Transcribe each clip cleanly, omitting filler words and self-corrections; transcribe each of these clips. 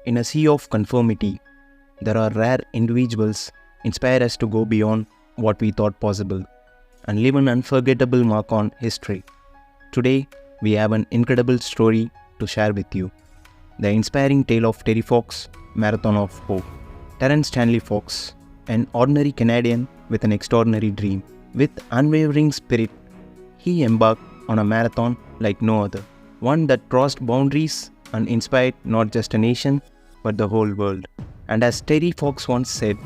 In a sea of conformity, there are rare individuals inspire us to go beyond what we thought possible and leave an unforgettable mark on history. Today, we have an incredible story to share with you. The inspiring tale of Terry Fox, Marathon of Hope. Terence Stanley Fox, an ordinary Canadian with an extraordinary dream. With unwavering spirit, he embarked on a marathon like no other. One that crossed boundaries and inspired not just a nation, but the whole world. And as Terry Fox once said,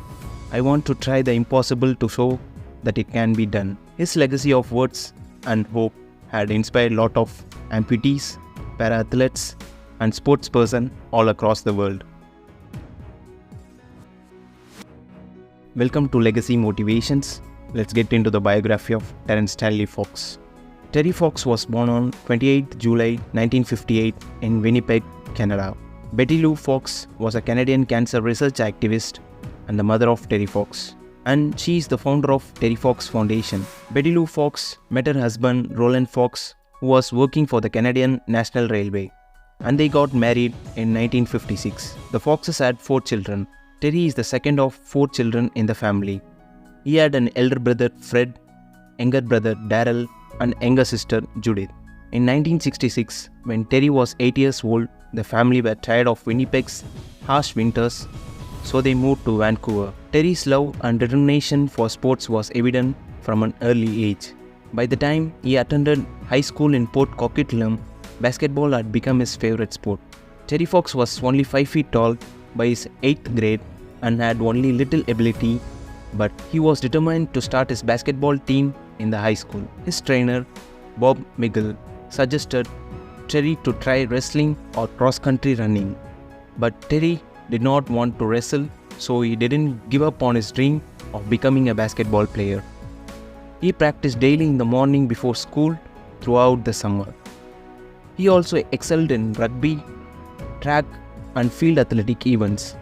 "I want to try the impossible to show that it can be done." His legacy of words and hope had inspired a lot of amputees, para-athletes, and sportspersons all across the world. Welcome to Legacy Motivations. Let's get into the biography of Terence Stanley Fox. Terry Fox was born on 28 July 1958 in Winnipeg, Canada. Betty Lou Fox was a Canadian cancer research activist and the mother of Terry Fox, and she is the founder of Terry Fox Foundation. Betty Lou Fox met her husband Roland Fox, who was working for the Canadian National Railway, and they got married in 1956. The Foxes had 4 children. Terry is the second of 4 children in the family. He had an elder brother Fred, younger brother Darrell, and younger sister Judith. In 1966, when Terry was 8 years old, the family were tired of Winnipeg's harsh winters, so they moved to Vancouver. Terry's love and determination for sports was evident from an early age. By the time he attended high school in Port Coquitlam, basketball had become his favorite sport. Terry Fox was only 5 feet tall by his 8th grade and had only little ability, but he was determined to start his basketball team in the high school. His trainer, Bob Miguel, suggested Terry to try wrestling or cross-country running. But Terry did not want to wrestle, so he didn't give up on his dream of becoming a basketball player. He practiced daily in the morning before school throughout the summer. He also excelled in rugby, track, and field athletic events.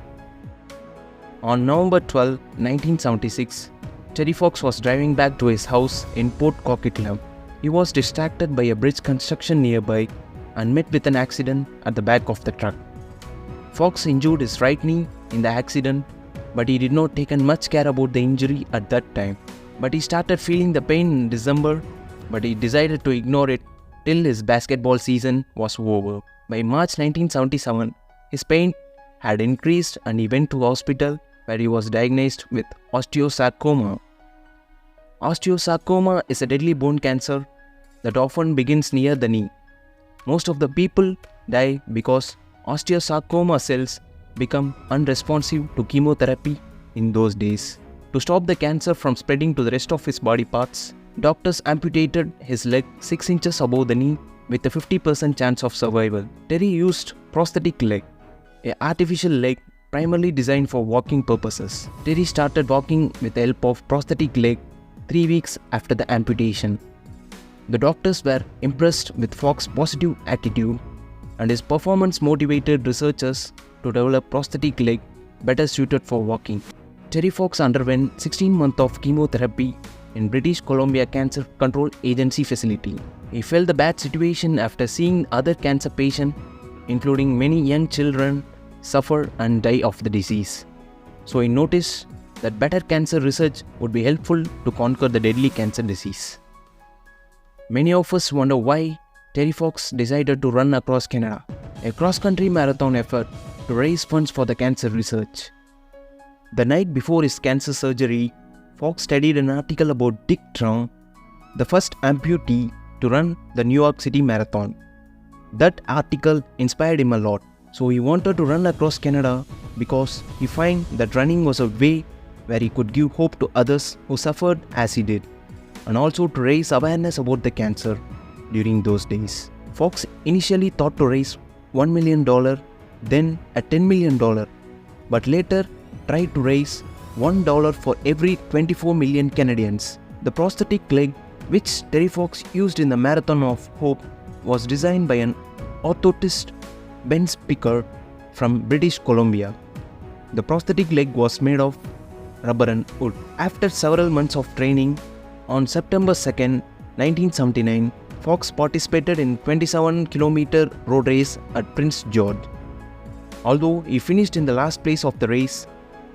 On November 12, 1976, Terry Fox was driving back to his house in Port Coquitlam. He was distracted by a bridge construction nearby and met with an accident at the back of the truck. Fox injured his right knee in the accident, but he did not take much care about the injury at that time. But he started feeling the pain in December, but he decided to ignore it till his basketball season was over. By March 1977, his pain had increased and he went to hospital where he was diagnosed with osteosarcoma. Osteosarcoma is a deadly bone cancer that often begins near the knee. Most of the people die because osteosarcoma cells become unresponsive to chemotherapy in those days. To stop the cancer from spreading to the rest of his body parts, doctors amputated his leg 6 inches above the knee with a 50% chance of survival. Terry used prosthetic leg, an artificial leg primarily designed for walking purposes. Terry started walking with the help of prosthetic leg 3 weeks after the amputation. The doctors were impressed with Fox's positive attitude, and his performance motivated researchers to develop prosthetic leg better suited for walking. Terry Fox underwent 16 months of chemotherapy in British Columbia Cancer Control Agency facility. He felt the bad situation after seeing other cancer patients, including many young children, suffer and die of the disease. So he noticed that better cancer research would be helpful to conquer the deadly cancer disease. Many of us wonder why Terry Fox decided to run across Canada, a cross-country marathon effort to raise funds for the cancer research. The night before his cancer surgery, Fox studied an article about Dick Traum, the first amputee to run the New York City Marathon. That article inspired him a lot, so he wanted to run across Canada because he found that running was a way where he could give hope to others who suffered as he did, and also to raise awareness about the cancer during those days. Fox initially thought to raise $1 million, then a $10 million, but later tried to raise $1 for every 24 million Canadians. The prosthetic leg, which Terry Fox used in the Marathon of Hope, was designed by an orthotist Ben Spicker from British Columbia. The prosthetic leg was made of rubber and wood. After several months of training, on September 2nd, 1979, Fox participated in 27-kilometer road race at Prince George. Although he finished in the last place of the race,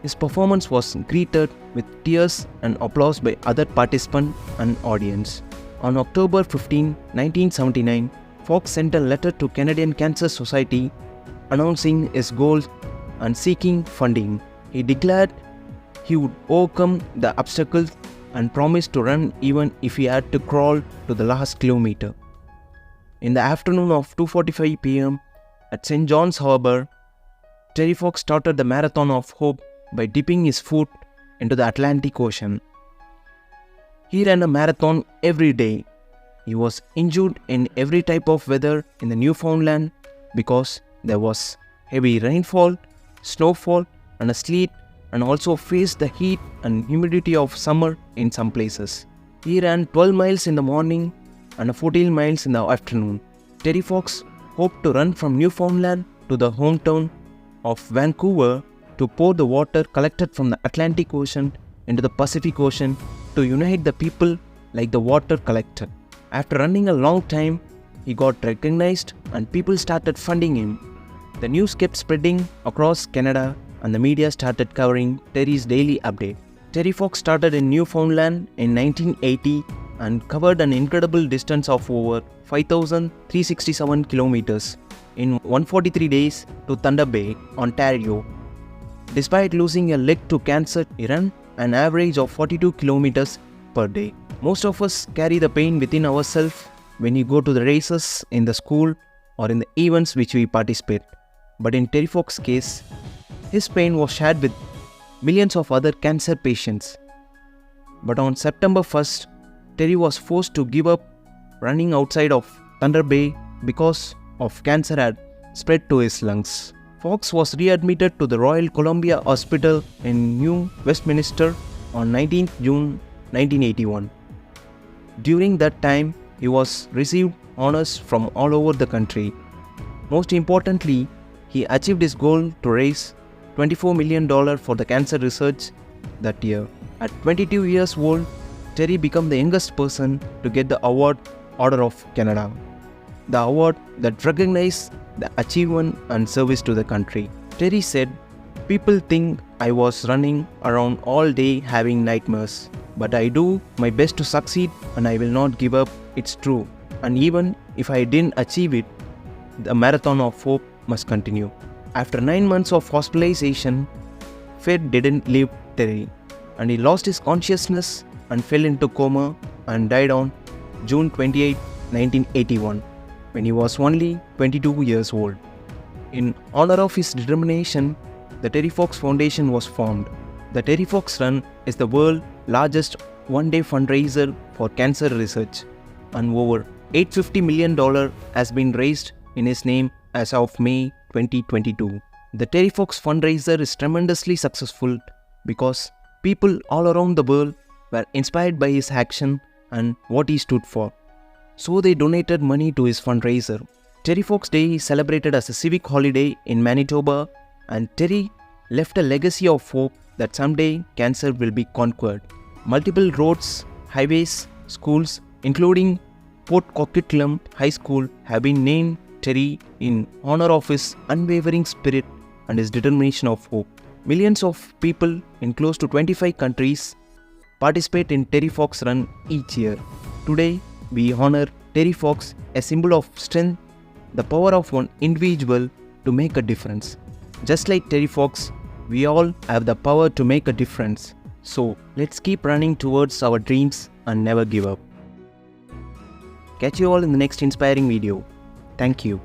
his performance was greeted with tears and applause by other participants and audience. On October 15, 1979, Fox sent a letter to Canadian Cancer Society announcing his goals and seeking funding. He declared he would overcome the obstacles and promised to run even if he had to crawl to the last kilometer. In the afternoon of 2:45 p.m. at St. John's Harbour, Terry Fox started the Marathon of Hope by dipping his foot into the Atlantic Ocean. He ran a marathon every day. He was injured in every type of weather in the Newfoundland because there was heavy rainfall, snowfall and a sleet, and also faced the heat and humidity of summer in some places. He ran 12 miles in the morning and 14 miles in the afternoon. Terry Fox hoped to run from Newfoundland to the hometown of Vancouver to pour the water collected from the Atlantic Ocean into the Pacific Ocean to unite the people like the water collected. After running a long time, he got recognized and people started funding him. The news kept spreading across Canada and the media started covering Terry's daily update. Terry Fox started in Newfoundland in 1980 and covered an incredible distance of over 5,367 kilometers in 143 days to Thunder Bay, Ontario. Despite losing a leg to cancer, he ran an average of 42 kilometers per day. Most of us carry the pain within ourselves when we go to the races in the school or in the events which we participate. But in Terry Fox's case, his pain was shared with millions of other cancer patients. But on September 1st, Terry was forced to give up running outside of Thunder Bay because of cancer had spread to his lungs. Fox was readmitted to the Royal Columbia Hospital in New Westminster on 19 June 1981. During that time, he was received honors from all over the country. Most importantly, he achieved his goal to raise $24 million for the cancer research that year. At 22 years old, Terry became the youngest person to get the award Order of Canada, the award that recognized the achievement and service to the country. Terry said, "People think I was running around all day having nightmares, but I do my best to succeed and I will not give up. It's true. And even if I didn't achieve it, the marathon of hope must continue." After 9 months of hospitalization, fate didn't leave Terry, and he lost his consciousness and fell into coma and died on June 28, 1981, when he was only 22 years old. In honor of his determination, the Terry Fox Foundation was formed. The Terry Fox Run is the world's largest one-day fundraiser for cancer research, and over $850 million has been raised in his name as of May 2022. The Terry Fox fundraiser is tremendously successful because people all around the world were inspired by his action and what he stood for. So they donated money to his fundraiser. Terry Fox Day is celebrated as a civic holiday in Manitoba, and Terry left a legacy of hope that someday cancer will be conquered. Multiple roads, highways, schools, including Port Coquitlam High School, have been named Terry in honor of his unwavering spirit and his determination of hope. Millions of people in close to 25 countries participate in Terry Fox Run each year. Today, we honor Terry Fox, a symbol of strength, the power of one individual to make a difference. Just like Terry Fox, we all have the power to make a difference. So, let's keep running towards our dreams and never give up. Catch you all in the next inspiring video. Thank you.